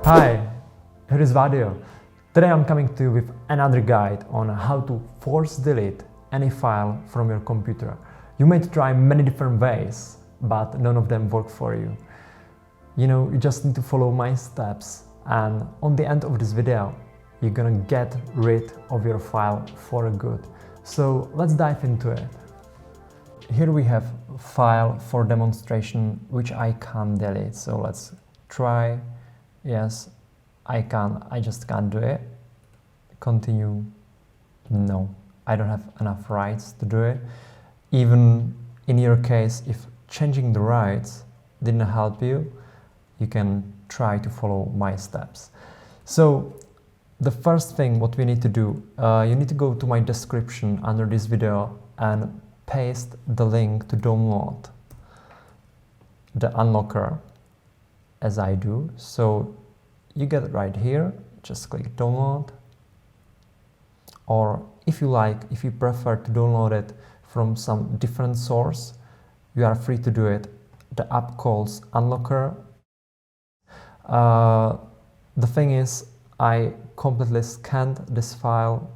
Hi, here is Adio. Today I'm coming to you with another guide on how to force delete any file from your computer. You might try many different ways, but none of them work for you. You just need to follow my steps, and on the end of this video, you're gonna get rid of your file for good. So let's dive into it. Here we have file for demonstration, which I can't delete. So let's try. Yes, I just can't do it. Continue. No, I don't have enough rights to do it. Even in your case, if changing the rights didn't help you, you can try to follow my steps. So the first thing what we need to do, you need to go to my description under this video and paste the link to download the unlocker as I do. So you get it right here, just click download, or if you prefer to download it from some different source, you are free to do it. The app calls unlocker. The thing is, I completely scanned this file.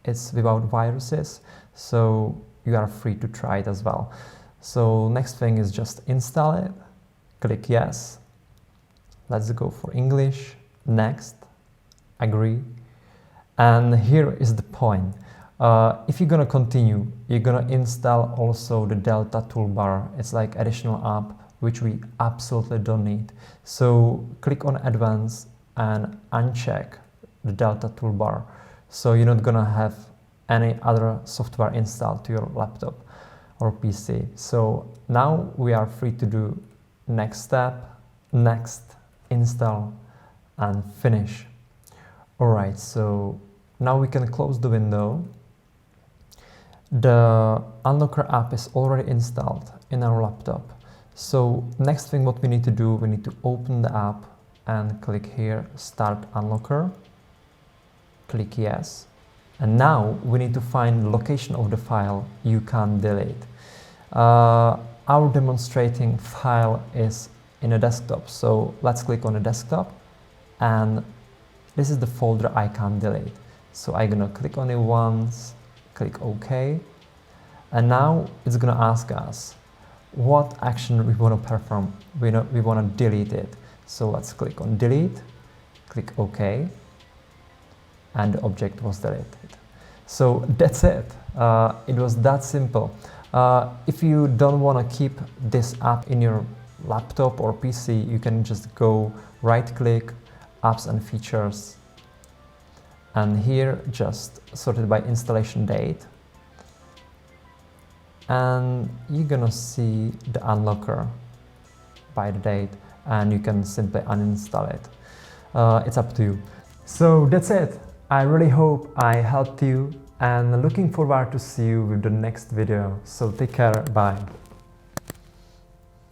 It's without viruses, so you are free to try it as well. So next thing is just install it, click yes. Let's go for English, next, agree. And here is the point. If you're gonna continue, you're gonna install also the Delta toolbar. It's like additional app which we absolutely don't need. So click on advanced and uncheck the Delta toolbar. So you're not gonna have any other software installed to your laptop or PC. So now we are free to do next step, next, install, and finish. Alright, so now we can close the window. The unlocker app is already installed in our laptop. So next thing what we need to do, we need to open the app and click here, start unlocker, click yes. And now we need to find the location of the file you can't delete. Our demonstrating file is in a desktop, so let's click on the desktop, and this is the folder I can't delete. So I'm gonna click on it once, click OK, and now it's gonna ask us what action we want to perform. We want to delete it. So let's click on delete, click OK, and the object was deleted. So that's it. It was that simple. If you don't want to keep this app in your laptop or PC, you can just go right click, apps and features, and here just sort it by installation date, and you're gonna see the unlocker by the date, and you can simply uninstall it. It's up to you. So that's it. I really hope I helped you, and looking forward to see you with the next video. So take care, bye.